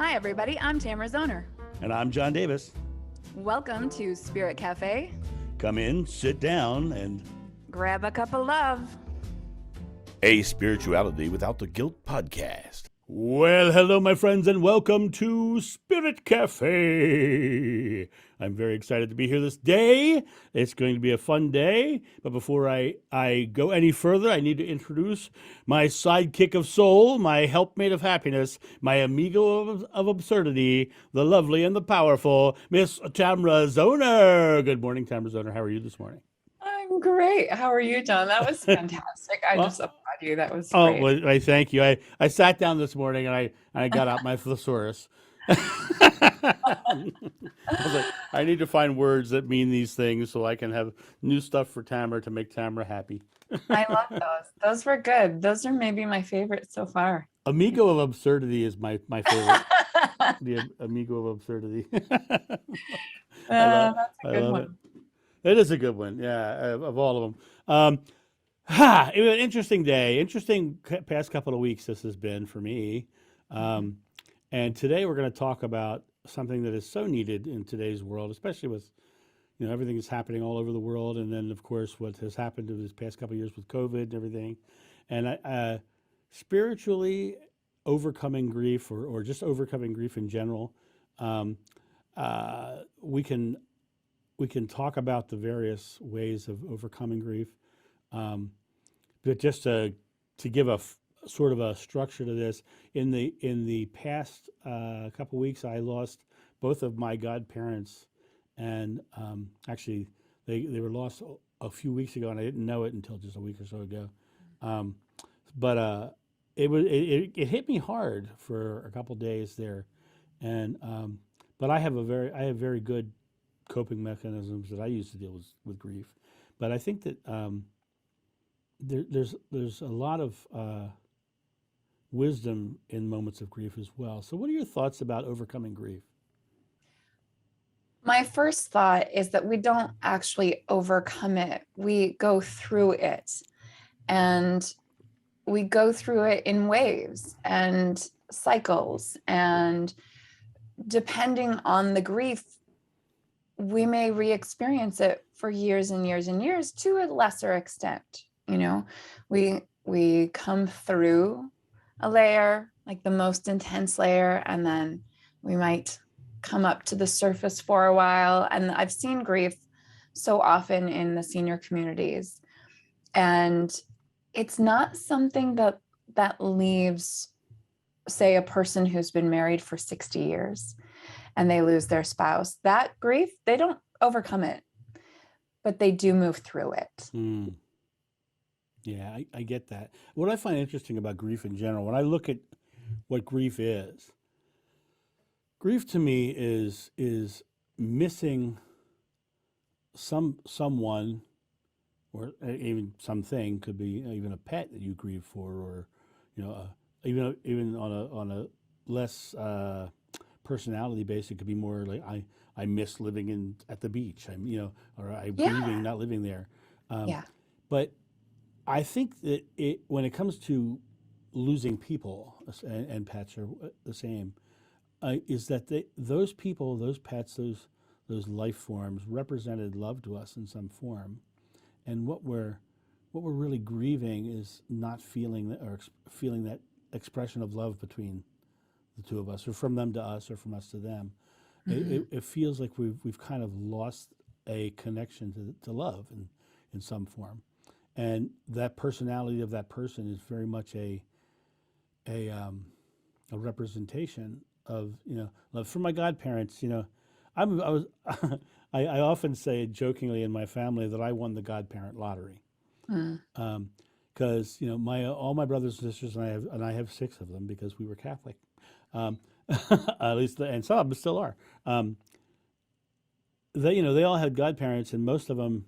Hi, everybody. I'm Tamara Zoner. And I'm John Davis. Welcome to Spirit Cafe. Come in, sit down, and grab a cup of love. A Spirituality Without the Guilt podcast. Well, hello, my friends, and welcome to Spirit Cafe. I'm very excited to be here this day. It's going to be a fun day. But before I go any further, I need to introduce my sidekick of soul, my helpmate of happiness, my amigo of absurdity, the lovely and the powerful Miss Tamara Zoner. Good morning, Tamara Zoner. How are you this morning? I'm great. How are you, John? That was fantastic. I just applaud you. That was Oh, great. well, I thank you. I sat down this morning and I got out my thesaurus. I was like, I need to find words that mean these things so I can have new stuff for Tamara to make Tamara happy. I love those. Those were good. Those are maybe my favorite so far. Amigo of absurdity is my favorite. The amigo of absurdity. That's a I good love one. it. It is a good one, yeah, of all of them. It was an interesting day, interesting past couple of weeks this has been for me. And today we're going to talk about something that is so needed in today's world, especially with, everything is happening all over the world. And then, of course, what has happened in this past couple of years with COVID and everything. And spiritually overcoming grief or just overcoming grief in general, we can talk about the various ways of overcoming grief, but just to give a sort of a structure to this, in the past couple weeks, I lost both of my godparents, and actually they were lost a few weeks ago, and I didn't know it until just a week or so ago. But it hit me hard for a couple days there, and but I have very good coping mechanisms that I use to deal with grief. But I think that there's a lot of wisdom in moments of grief as well. So what are your thoughts about overcoming grief? My first thought is that we don't actually overcome it. We go through it. And we go through it in waves and cycles. And depending on the grief, we may re-experience it for years and years and years to a lesser extent. We come through a layer, like the most intense layer, and then we might come up to the surface for a while. And I've seen grief so often in the senior communities, and it's not something that leaves, say, a person who's been married for 60 years and they lose their spouse. That grief, they don't overcome it, but they do move through it. Yeah, I get that. What I find interesting about grief in general, when I look at what grief to me is missing someone, or even something, could be even a pet that you grieve for, or even on a less personality base, it could be more like I miss living at the beach. Or I'm grieving not living there. But I think that when it comes to losing people, and pets are the same, is that those people, those pets, those life forms represented love to us in some form, and what we're really grieving is not feeling that, or feeling that expression of love between the two of us, or from them to us, or from us to them. It feels like we've kind of lost a connection to love in some form, and that personality of that person is very much a representation of love. For my godparents, I was I often say jokingly in my family that I won the godparent lottery, because all my brothers and sisters, and I have 6 of them because we were Catholic, at least, and some of them still are. They all had godparents, and most of them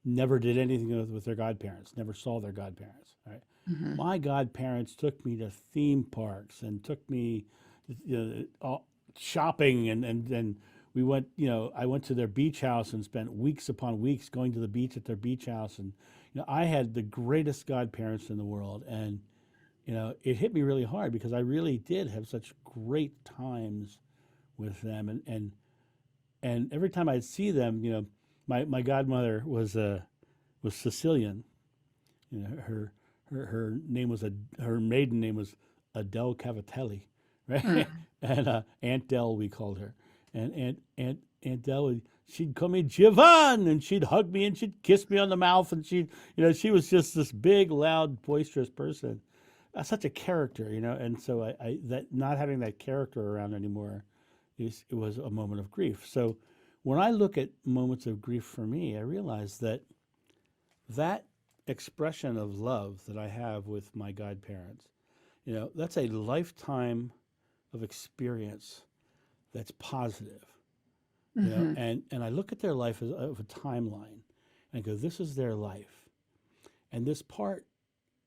never did anything with their godparents, never saw their godparents. Right? My godparents took me to theme parks and took me shopping, and we went, I went to their beach house and spent weeks upon weeks going to the beach at their beach house. And, I had the greatest godparents in the world. And it hit me really hard because I really did have such great times with them, and every time I'd see them, my godmother was Sicilian. Her name was her maiden name was Adele Cavatelli, right? Mm. And Aunt Dell we called her, and Aunt Dell she'd call me Giovanni, and she'd hug me and she'd kiss me on the mouth, and she was just this big, loud, boisterous person, such a character, and so I that not having that character around anymore, it was a moment of grief. So when I look at moments of grief for me, I realize that expression of love that I have with my godparents, that's a lifetime of experience that's positive. Hmm. And I look at their life as of a timeline, and I go, this is their life, and this part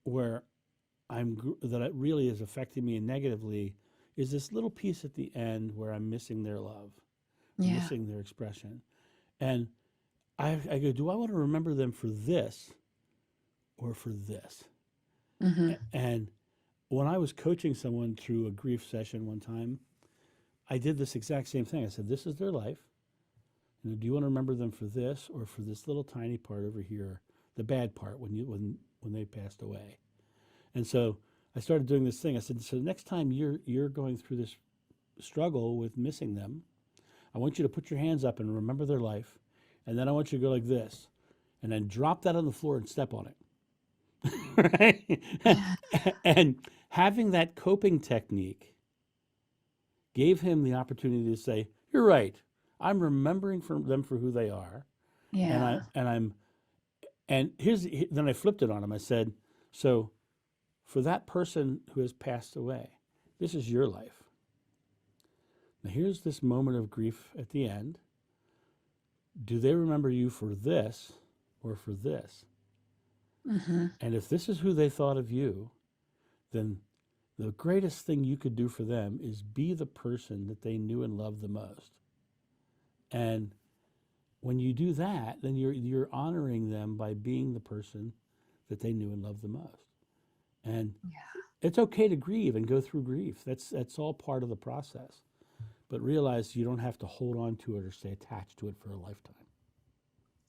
where that it really is affecting me negatively is this little piece at the end where I'm missing their love, I'm Yeah. missing their expression, and I go, do I want to remember them for this or for this? Hmm. And when I was coaching someone through a grief session one time, I did this exact same thing. I said, this is their life. Do you want to remember them for this or for this little tiny part over here, the bad part when they passed away? And so I started doing this thing. I said, so next time you're going through this struggle with missing them, I want you to put your hands up and remember their life, and then I want you to go like this, and then drop that on the floor and step on it. Right? Yeah. And having that coping technique gave him the opportunity to say, "You're right. I'm remembering them for who they are, and Yeah. then I flipped it on him. I said, so for that person who has passed away, this is your life. Now here's this moment of grief at the end. Do they remember you for this or for this? Hmm. And if this is who they thought of you, then the greatest thing you could do for them is be the person that they knew and loved the most. And when you do that, then you're honoring them by being the person that they knew and loved the most. And Yeah. it's okay to grieve and go through grief. That's all part of the process. But realize you don't have to hold on to it or stay attached to it for a lifetime.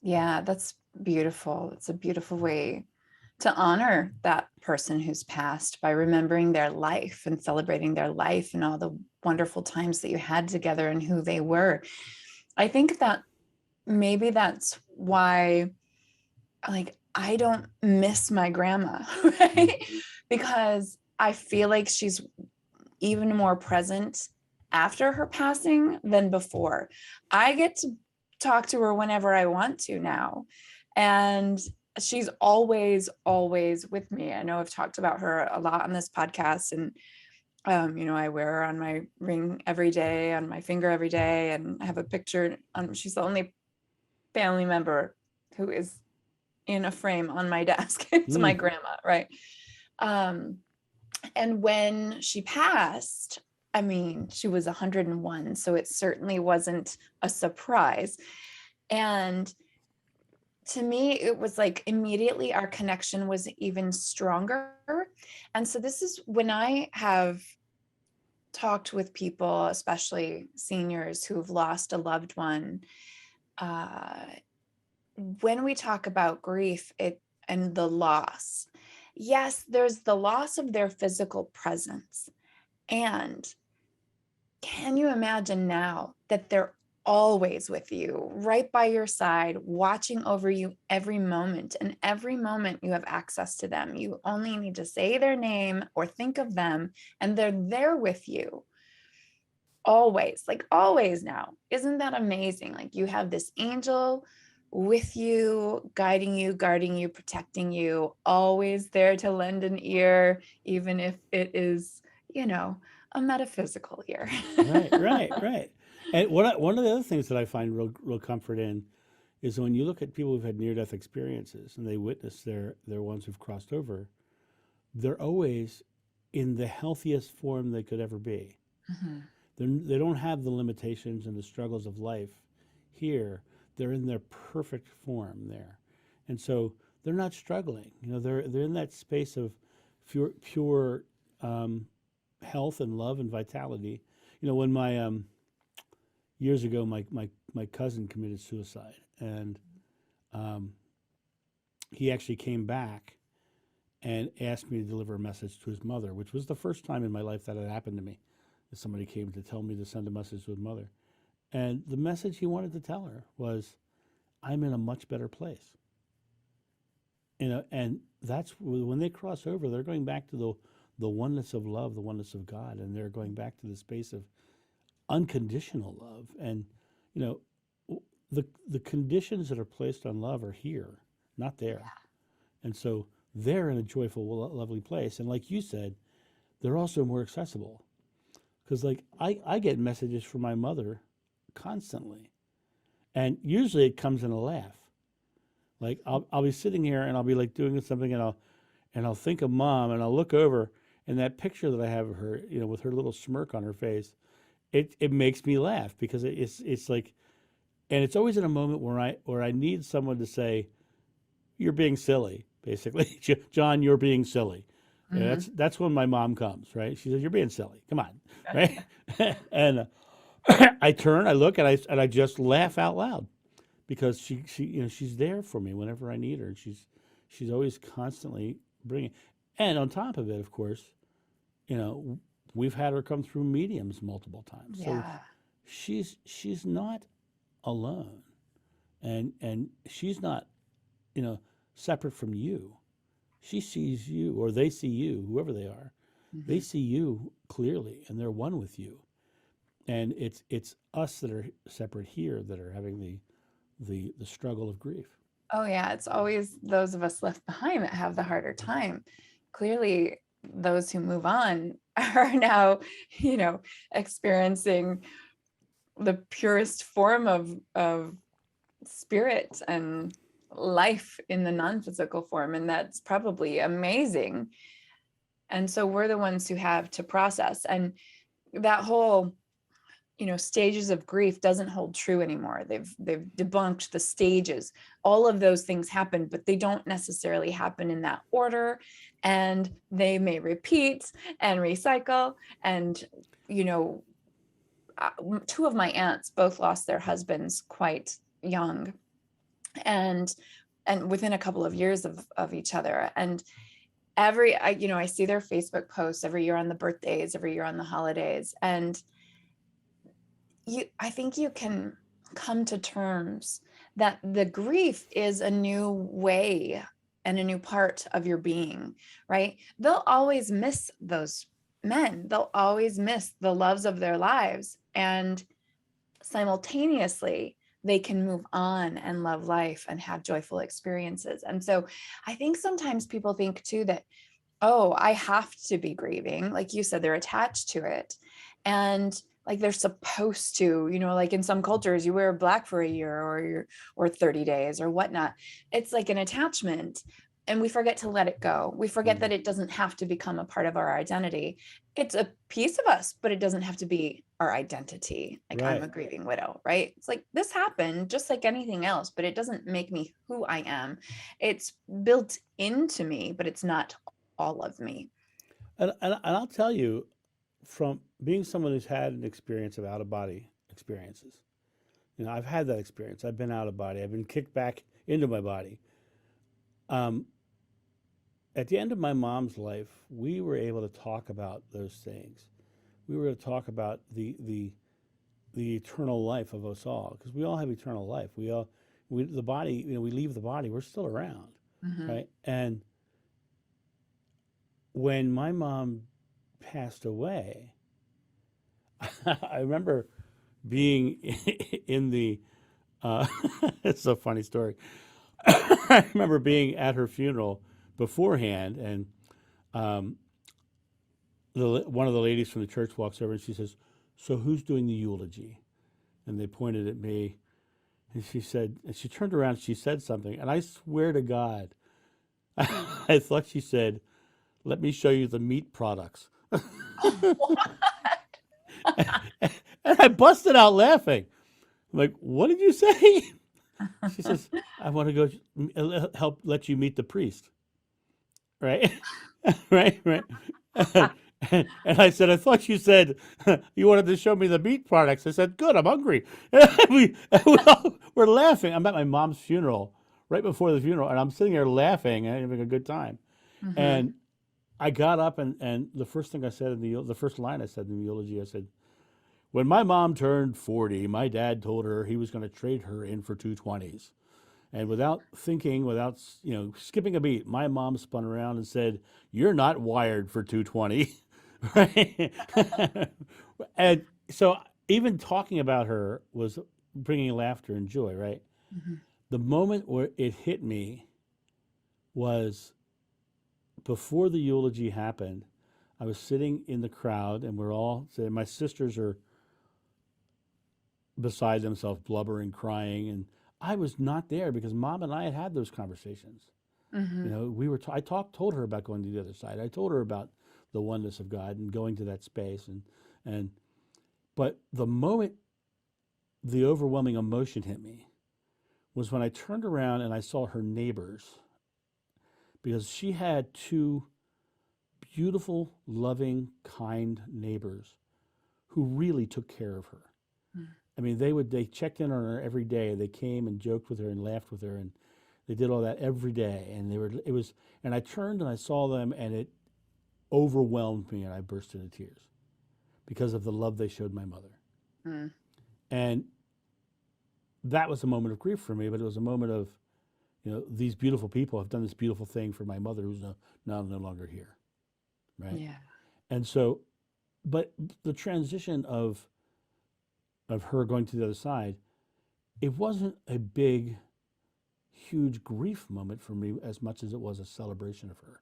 Yeah, that's beautiful. It's a beautiful way to honor that person who's passed by remembering their life and celebrating their life and all the wonderful times that you had together and who they were. I think that maybe that's why, like, I don't miss my grandma, Mm. right? Because I feel like she's even more present after her passing than before. I get to talk to her whenever I want to now. And she's always with me. I know I've talked about her a lot on this podcast, and I wear her on my ring every day, on my finger every day, and I have a picture. She's the only family member who is in a frame on my desk. It's my Mm. grandma, right? Um, and when she passed, I mean, she was 101, so it certainly wasn't a surprise. And to me, it was like immediately our connection was even stronger. And so this is when I have talked with people, especially seniors who've lost a loved one. Uh, when we talk about grief and the loss, yes, there's the loss of their physical presence. And can you imagine now that they're always with you, right by your side, watching over you every moment? And every moment you have access to them. You only need to say their name or think of them, and they're there with you always, like always now. Isn't that amazing? Like you have this angel with you, guiding you, guarding you, protecting you, always there to lend an ear, even if it is, a metaphysical ear. Right, right, right. And one of the other things that I find real comfort in is when you look at people who've had near-death experiences and they witness their ones who've crossed over, they're always in the healthiest form they could ever be. Mhm. They don't have the limitations and the struggles of life here. They're in their perfect form there. And so they're not struggling. They're in that space of pure health and love and vitality. When my years ago, my cousin committed suicide, and um, he actually came back and asked me to deliver a message to his mother, which was the first time in my life that had happened to me. That somebody came to tell me to send a message to his mother. And the message he wanted to tell her was, I'm in a much better place. And that's when they cross over, they're going back to the oneness of love, the oneness of God, and they're going back to the space of unconditional love. And you know, the conditions that are placed on love are here, not there. And so they're in a joyful, lovely place. And like you said, they're also more accessible. Because like I get messages from my mother constantly. And usually it comes in a laugh. Like I'll be sitting here and I'll be like doing something, and I'll think of mom, and I'll look over, and that picture that I have of her, with her little smirk on her face, it makes me laugh, because it's like, and it's always in a moment where I need someone to say, you're being silly, basically. John, you're being silly. That's when my mom comes, right? She says, you're being silly. Come on, right? And I turn, I look, and I just laugh out loud, because she's there for me whenever I need her. And she's always constantly bringing. And on top of it, of course, we've had her come through mediums multiple times. So she's not alone, and she's not, separate from you. She sees you, or they see you, whoever they are. They see you clearly, and they're one with you. And it's us that are separate here that are having the struggle of grief. Oh yeah, it's always those of us left behind that have the harder time. Clearly, those who move on are now, experiencing the purest form of spirit and life in the non-physical form, and that's probably amazing. And so we're the ones who have to process, and that whole stages of grief doesn't hold true anymore. They've debunked the stages. All of those things happen, but they don't necessarily happen in that order, and they may repeat and recycle. And two of my aunts both lost their husbands quite young, and within a couple of years of each other. And I see their Facebook posts every year on the birthdays, every year on the holidays, and I think you can come to terms that the grief is a new way and a new part of your being, right? They'll always miss those men. They'll always miss the loves of their lives. And simultaneously, they can move on and love life and have joyful experiences. And so I think sometimes people think too that, oh, I have to be grieving. Like you said, they're attached to it. And like they're supposed to, like in some cultures, you wear black for a year or 30 days or whatnot. It's like an attachment, and we forget to let it go. We forget that it doesn't have to become a part of our identity. It's a piece of us, but it doesn't have to be our identity. Like I'm a grieving widow, right? It's like this happened just like anything else, but it doesn't make me who I am. It's built into me, but it's not all of me. And I'll tell you, from being someone who's had an experience of out-of-body experiences, I've had that experience. I've been out of body. I've been kicked back into my body. At the end of my mom's life, we were able to talk about those things. We were able to talk about the eternal life of us all, because we all have eternal life. The body, we leave the body, we're still around, right? And when my mom passed away, I remember being in the, it's a funny story. I remember being at her funeral beforehand, and one of the ladies from the church walks over and she says, so who's doing the eulogy? And they pointed at me, and she said, and she turned around and she said something, and I swear to God, I thought she said, let me show you the meat products. And I busted out laughing. I'm like, what did you say? She says, I want to go help let you meet the priest. Right? right, right. And I said, I thought you said you wanted to show me the meat products. I said, good, I'm hungry. We're laughing. I'm at my mom's funeral, right before the funeral, and I'm sitting there laughing and having a good time. Mm-hmm. And I got up, and the first thing I said the first line I said in the eulogy, I said, when my mom turned 40, my dad told her he was going to trade her in for 220s. And without thinking, without skipping a beat, my mom spun around and said, "You're not wired for 220." Right? And so even talking about her was bringing laughter and joy, right? Mm-hmm. The moment where it hit me was before the eulogy happened. I was sitting in the crowd, and we're all sitting. My sisters are beside themselves, blubbering, crying, and I was not there because Mom and I had had those conversations. Mm-hmm. We were. Told her about going to the other side. I told her about the oneness of God and going to that space, and but the moment the overwhelming emotion hit me was when I turned around and I saw her neighbors, because she had two beautiful, loving, kind neighbors who really took care of her. I mean, they checked in on her every day. They came and joked with her and laughed with her, and they did all that every day. And and I turned and I saw them, and it overwhelmed me, and I burst into tears because of the love they showed my mother. Mm. And that was a moment of grief for me, but it was a moment of, these beautiful people have done this beautiful thing for my mother who's now no longer here, right? Yeah. And so, but the transition of her going to the other side, it wasn't a big, huge grief moment for me as much as it was a celebration of her.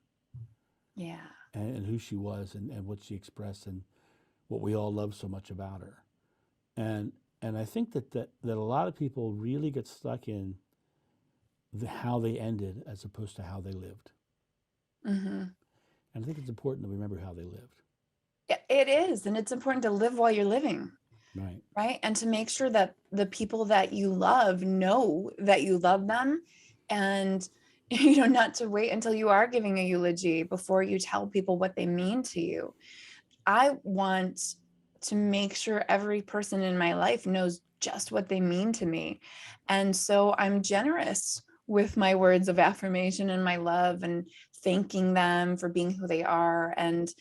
Yeah. And who she was, and what she expressed, and what we all love so much about her. And I think that a lot of people really get stuck in how they ended as opposed to how they lived. Mm-hmm. And I think it's important to remember how they lived. Yeah, it is. And it's important to live while you're living. Right. Right. And to make sure that the people that you love know that you love them, and, not to wait until you are giving a eulogy before you tell people what they mean to you. I want to make sure every person in my life knows just what they mean to me. And so I'm generous with my words of affirmation and my love, and thanking them for being who they are, and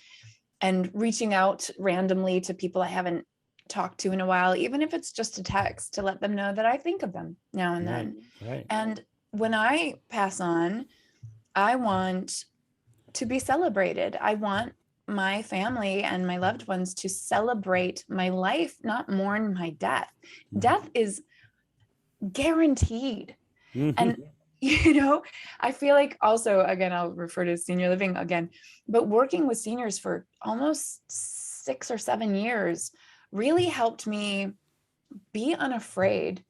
reaching out randomly to people I haven't talked to in a while, even if it's just a text, to let them know that I think of them now and then. Right. And when I pass on, I want to be celebrated. I want my family and my loved ones to celebrate my life, not mourn my death. Right. Death is guaranteed. Mm-hmm. And, I feel like also, again, I'll refer to senior living again, but working with seniors for almost 6 or 7 years really helped me be unafraid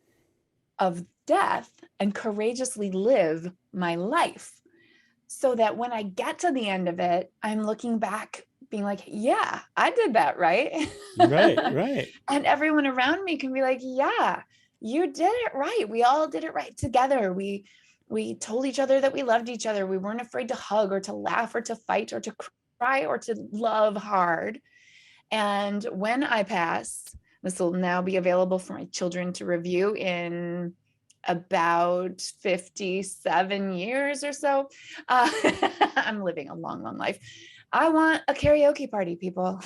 of death and courageously live my life, so that when I get to the end of it, I'm looking back being like, yeah, I did that, right? Right. And everyone around me can be like, yeah, you did it right. We all did it right together. We told each other that we loved each other. We weren't afraid to hug or to laugh or to fight or to cry or to love hard. And when I pass, this will now be available for my children to review in about 57 years or so. I'm living a long, long life. I want a karaoke party, people.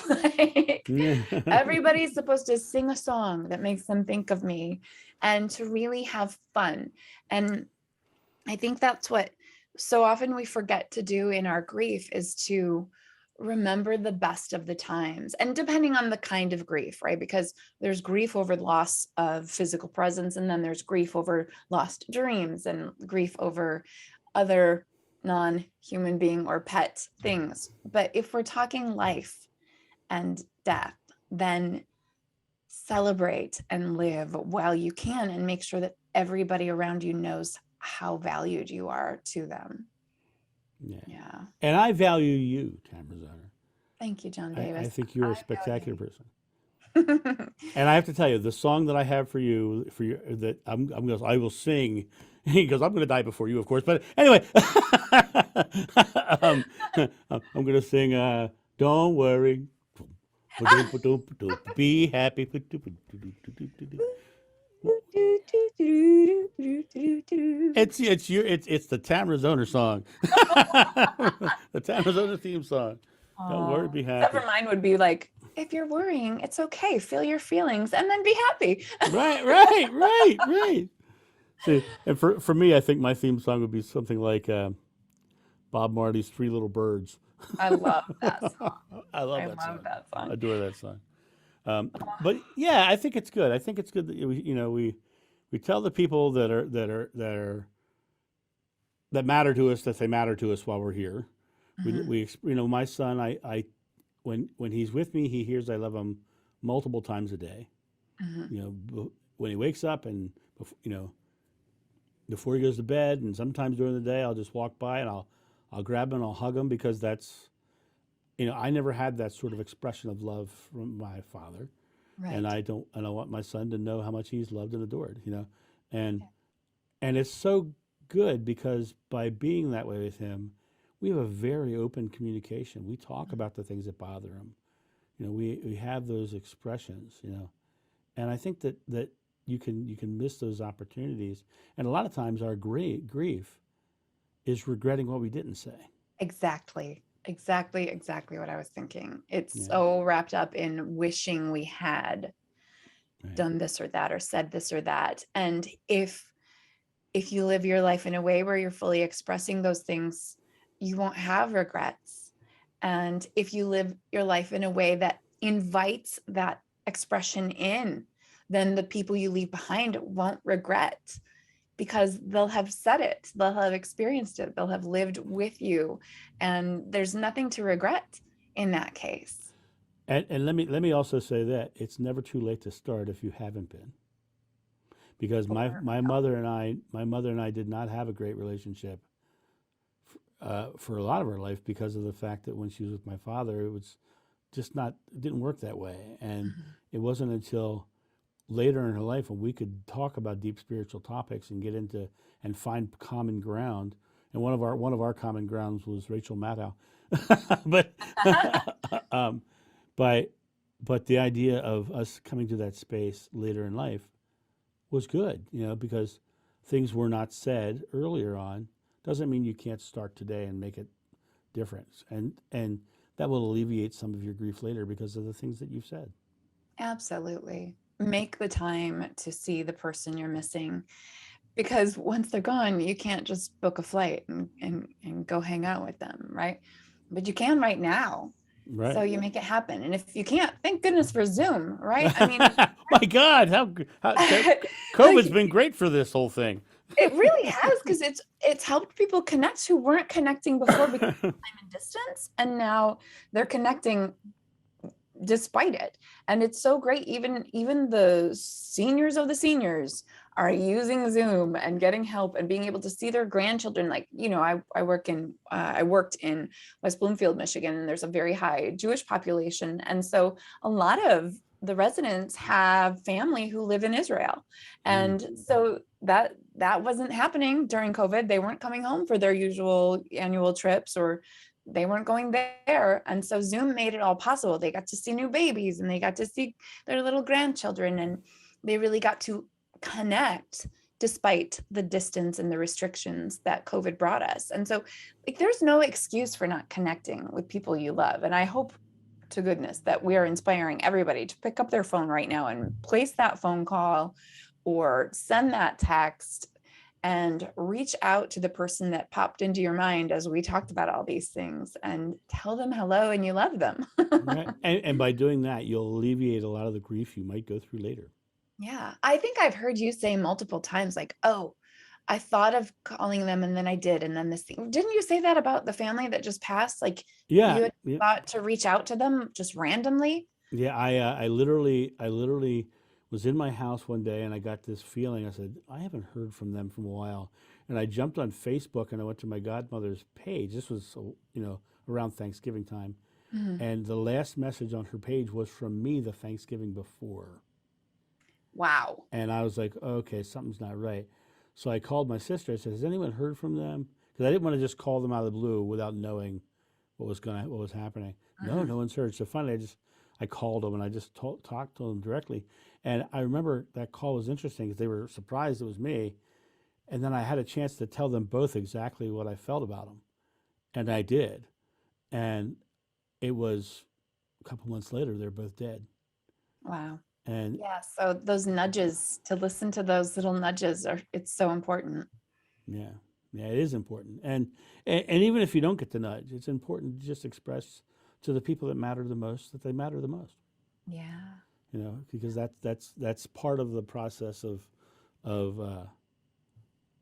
Everybody's supposed to sing a song that makes them think of me, and to really have fun. And I think that's what so often we forget to do in our grief, is to remember the best of the times. And depending on the kind of grief, right? Because there's grief over the loss of physical presence, and then there's grief over lost dreams, and grief over other non-human being or pet things. But if we're talking life and death, then celebrate and live while you can, and make sure that everybody around you knows how valued you are to them. Yeah. And I value you, Tamara Zoner. Thank you, John Davis. I think you're a spectacular person. And I have to tell you, the song that I have for you, that I will sing, because I'm going to die before you, of course. But anyway, um, I'm going to sing. Don't worry, be happy. It's the Tamara Zoner song, the Tamara Zoner theme song. Don't worry, Oh, be except for happy. mine would be like, if you're worrying, it's okay. Feel your feelings and then be happy. Right. See, and for me, I think my theme song would be something like Bob Marley's Three Little Birds. I love that song. I love I that love song. that I song. adore that song. But yeah, I think it's good. I think it's good that we tell the people that matter to us that they matter to us while we're here. Mhm, My son, I when he's with me, he hears I love him multiple times a day. mhm. When he wakes up and before he goes to bed, and sometimes during the day, I'll just walk by and I'll grab him and I'll hug him because that's I never had that sort of expression of love from my father, and Right. I want my son to know how much he's loved and adored. And and it's so good because by being that way with him, we have a very open communication. We talk about the things that bother him. We have those expressions. And I think that you can miss those opportunities. And a lot of times our grief is regretting what we didn't say. Exactly. Exactly what I was thinking. It's Yeah. so wrapped up in wishing we had Right. done this or that or said this or that. And if you live your life in a way where you're fully expressing those things, you won't have regrets. And if you live your life in a way that invites that expression in, then the people you leave behind won't regret because they'll have said it, they'll have experienced it, they'll have lived with you. And there's nothing to regret in that case. And let me also say that it's never too late to start if you haven't been. Because my Or my mother and I did not have a great relationship for a lot of her life because of the fact that when she was with my father, it was just not it didn't work that way. And Mhm. it wasn't until later in her life when we could talk about deep spiritual topics and get into and find common ground. And one of our common grounds was Rachel Maddow. but um, but but the idea of us coming to that space later in life was good, because things were not said earlier on doesn't mean you can't start today and make it different. And that will alleviate some of your grief later because of the things that you've said. Absolutely. Make the time to see the person you're missing because once they're gone, you can't just book a flight and go hang out with them, right? But you can right now. So Right. you make it happen. And if you can't, thank goodness for Zoom, right? I mean, My God, how COVID's like been great for this whole thing. it really has because it's helped people connect who weren't connecting before because of time and distance. And now they're connecting despite it, and it's so great. Even the seniors of the seniors are using Zoom and getting help and being able to see their grandchildren. Like, I worked in West Bloomfield, Michigan, and there's a very high Jewish population, and so a lot of the residents have family who live in Israel, Mm. and so that wasn't happening during COVID. They weren't coming home for their usual annual trips, or they weren't going there. And so Zoom made it all possible. They got to see new babies and they got to see their little grandchildren, and they really got to connect despite the distance and the restrictions that COVID brought us. And so, like, there's no excuse for not connecting with people you love. And I hope to goodness that we are inspiring everybody to pick up their phone right now and place that phone call or send that text and reach out to the person that popped into your mind as we talked about all these things and tell them hello and you love them. Right. And by doing that, you'll alleviate a lot of the grief you might go through later. Yeah. I think I've heard you say multiple times, like, oh, I thought of calling them and then I did. And then this thing, didn't you say that about the family that just passed? Like Yeah. you had Yeah. thought to reach out to them just randomly? Yeah, I literally was in my house one day and I got this feeling. I said, I haven't heard from them from a while. And I jumped on Facebook and I went to my godmother's page. This was, around Thanksgiving time. Mhm. And the last message on her page was from me the Thanksgiving before. Wow. And I was like, okay, something's not right. So I called my sister. I said, has anyone heard from them? Because I didn't want to just call them out of the blue without knowing what was happening. No, Mhm. no one's heard. So finally, I called them and I just talked to them directly. And I remember that call was interesting because they were surprised it was me. And then I had a chance to tell them both exactly what I felt about them, and I did. And it was a couple months later, they're both dead. Wow. And Yeah. So those nudges, to listen to those little nudges it's so important. yeah, yeah, it is important. And even if you don't get the nudge, it's important to just express to the people that matter the most that they matter the most. Yeah. Because that's part of the process of uh,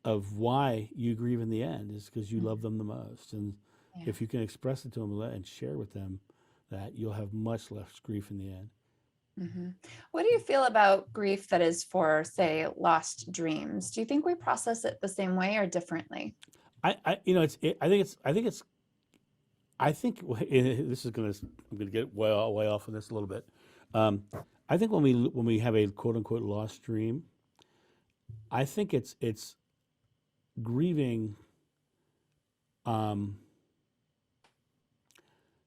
of why you grieve in the end is because you love them the most. And Yeah. if you can express it to them and share with them that, you'll have much less grief in the end. Mhm. What do you feel about grief that is for, say, lost dreams? Do you think we process it the same way or differently? I think this is gonna. I'm gonna get way off of this a little bit. Um, I think when we have a quote unquote lost dream, I think it's grieving, um,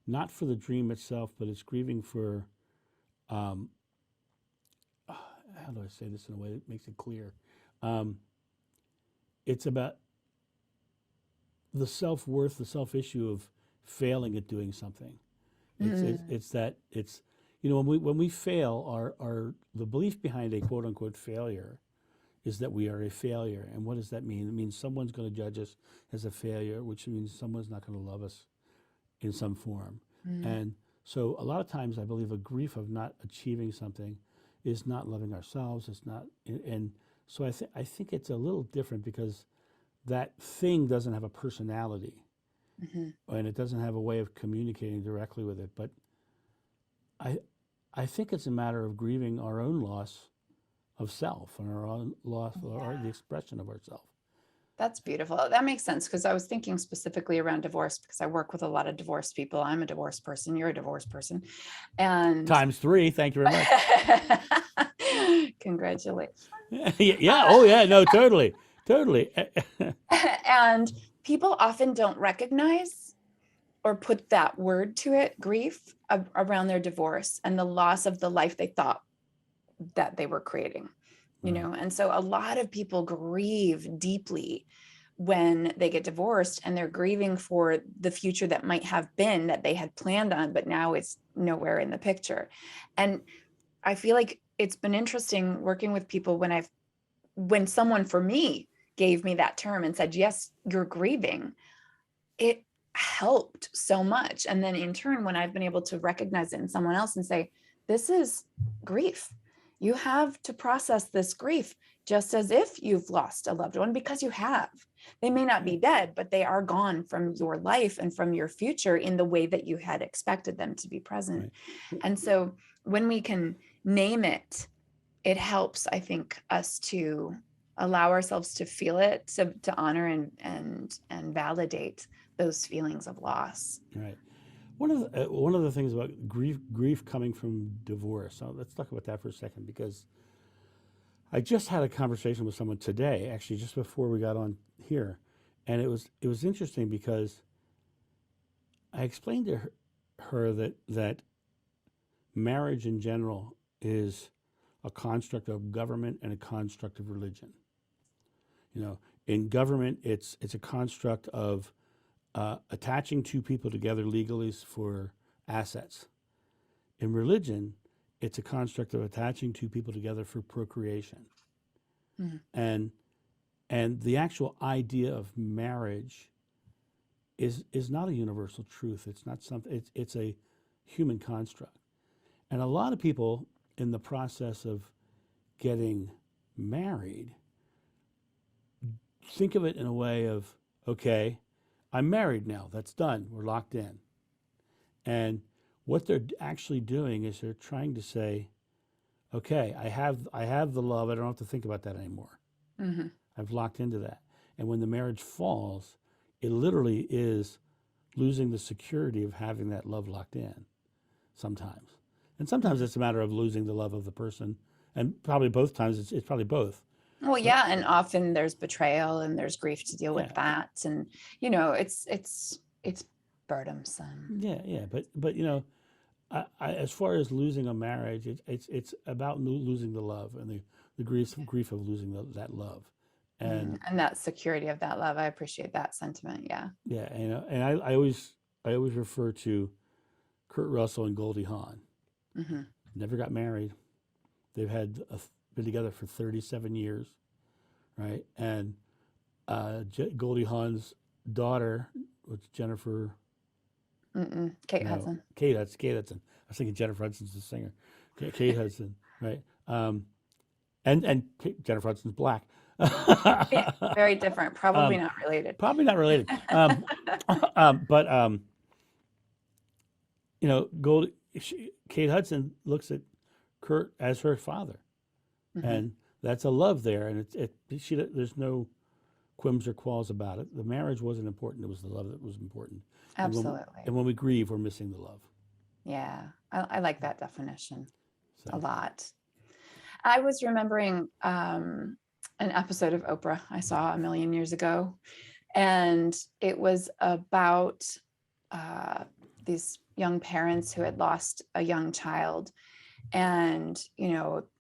not for the dream itself, but it's grieving for, um, how do I say this in a way that makes it clear? Um, it's about the self worth, the self issue of failing at doing something. Mm. It's that it's when we fail, our the belief behind a quote unquote failure is that we are a failure. And what does that mean? It means someone's going to judge us as a failure, which means someone's not going to love us in some form. Mm. And so a lot of times I believe a grief of not achieving something is not loving ourselves. It's not, and so I think it's a little different because that thing doesn't have a personality Mhm. and it doesn't have a way of communicating directly with it. But I, I think it's a matter of grieving our own loss of self and our own loss or the Yeah. expression of ourself. That's beautiful. That makes sense because I was thinking specifically around divorce because I work with a lot of divorced people. I'm a divorced person. You're a divorced person. And Times three. Thank you very much. congratulations. Yeah. Oh, yeah. No, totally. Totally. And people often don't recognize or put that word to it, grief, around their divorce and the loss of the life they thought that they were creating, Right. and so a lot of people grieve deeply when they get divorced, and they're grieving for the future that might have been that they had planned on, but now it's nowhere in the picture. And I feel like it's been interesting working with people when someone for me gave me that term and said, yes, you're grieving, it helped so much. And then in turn, when I've been able to recognize it in someone else and say, this is grief, you have to process this grief just as if you've lost a loved one, because you have. They may not be dead, but they are gone from your life and from your future in the way that you had expected them to be present. Right. And so when we can name it, it helps, I think, us to allow ourselves to feel it, to honor and validate those feelings of loss. Right. One of the things about grief coming from divorce. So let's talk about that for a second because I just had a conversation with someone today, actually, just before we got on here, and it was interesting because I explained to her that marriage in general is a construct of government and a construct of religion. In government, it's a construct of attaching two people together legally for assets. In religion, it's a construct of attaching two people together for procreation. Mm. And the actual idea of marriage is not a universal truth. It's not something. It's a human construct. And a lot of people in the process of getting married think of it in a way of, okay, I'm married now. That's done. We're locked in. And what they're actually doing is they're trying to say, okay, I have the love. I don't have to think about that anymore. Mm-hmm. I've locked into that. And when the marriage falls, it literally is losing the security of having that love locked in sometimes. And sometimes it's a matter of losing the love of the person. And probably both times it's probably both. Well, But yeah, and often there's betrayal and there's grief to deal with yeah, that, and it's burdensome. yeah. But as far as losing a marriage, it's about losing the love and the grief of losing that love. And And that security of that love. I appreciate that sentiment. Yeah. yeah, and I always refer to Kurt Russell and Goldie Hawn. Hmm. Never got married. They've been together for 37 years, right? And Goldie Hawn's daughter, was Jennifer. Kate No, Hudson. Kate Hudson. I was thinking Jennifer Hudson's the singer. Kate Hudson, right? And Jennifer Hudson's black. Yeah, very different. Probably not related. Probably not related. But Kate Hudson looks at Kurt as her father, Mhm. and that's a love there, and there's no quims or qualms about it. The marriage wasn't important; it was the love that was important. Absolutely. And when we grieve, we're missing the love. Yeah, I like that definition a So lot. I was remembering an episode of Oprah I saw a million years ago, and it was about these young parents who had lost a young child. And,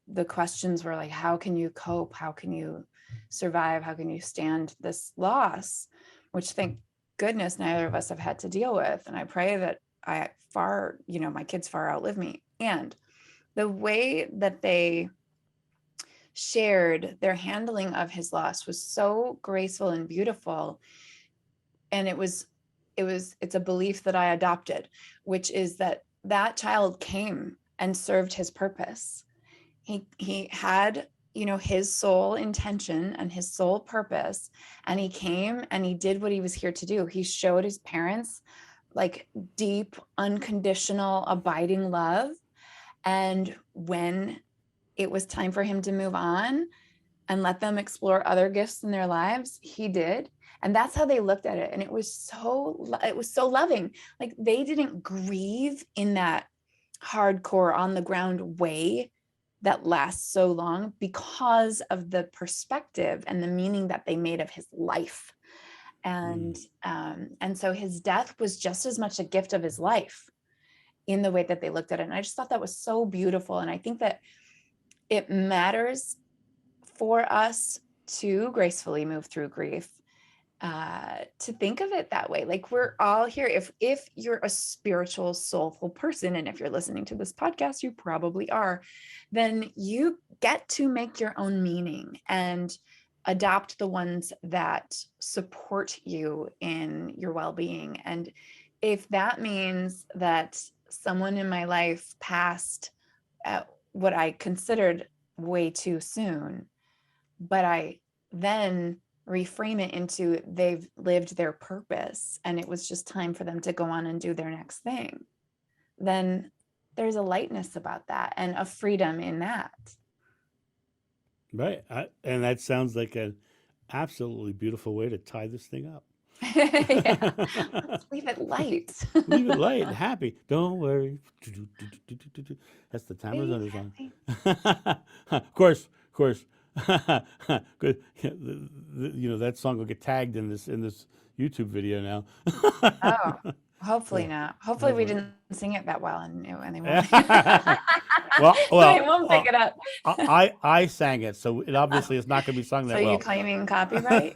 the questions were like, how can you cope? How can you survive? How can you stand this loss? Which, thank goodness, neither of us have had to deal with. And I pray that my kids far outlive me. And the way that they shared their handling of his loss was so graceful and beautiful. And it's a belief that I adopted, which is that child came and served his purpose. He had, his sole intention and his sole purpose, and he came and he did what he was here to do. He showed his parents like deep, unconditional, abiding love. And when it was time for him to move on and let them explore other gifts in their lives, he did. And that's how they looked at it. And it was so loving. Like, they didn't grieve in that hardcore on the ground way that lasts so long because of the perspective and the meaning that they made of his life. And so his death was just as much a gift of his life in the way that they looked at it. And I just thought that was so beautiful. And I think that it matters for us to gracefully move through grief, to think of it that way. Like, we're all here. If you're a spiritual, soulful person, and if you're listening to this podcast, you probably are, then you get to make your own meaning and adopt the ones that support you in your well-being. And if that means that someone in my life passed at what I considered way too soon, but I then reframe it into they've lived their purpose and it was just time for them to go on and do their next thing, then there's a lightness about that and a freedom in that. right, and that sounds like an absolutely beautiful way to tie this thing up. Yeah, let's leave it light. Leave it light and happy. Don't worry. That's the Tamara Be Zoner song. happy. Of course. Good. That song will get tagged in this YouTube video now. Oh, hopefully Yeah, not. Hopefully we hopefully. didn't sing it that well, and they won't. Well, They won't pick it up. I sang it, so it obviously is not going to be sung So that you well. claiming copyright?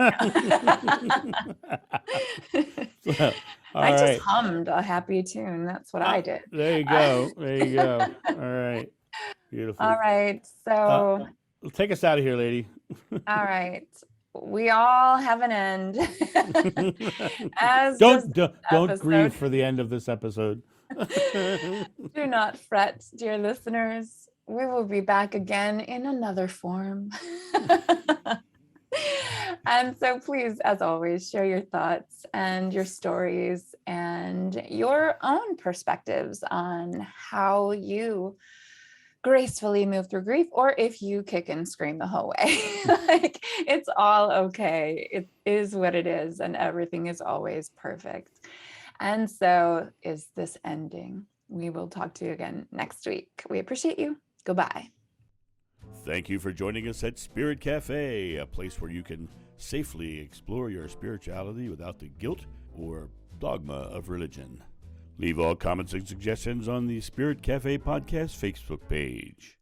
So, all I just right. hummed a happy tune. That's what I did. There you go. There you go. All right. Beautiful. All right. So, Take us out of here, lady. all right. We all have an end. As Don't this don't grieve episode. for the end of this episode. Do not fret, dear listeners. We will be back again in another form. And so please, as always, share your thoughts and your stories and your own perspectives on how you gracefully move through grief, or if you kick and scream the whole way. Like, it's all okay. It is what it is, and everything is always perfect. And so is this ending. We will talk to you again next week. We appreciate you. Goodbye. Thank you for joining us at Spirit Cafe, a place where you can safely explore your spirituality without the guilt or dogma of religion. Leave all comments and suggestions on the Spirit Cafe podcast Facebook page.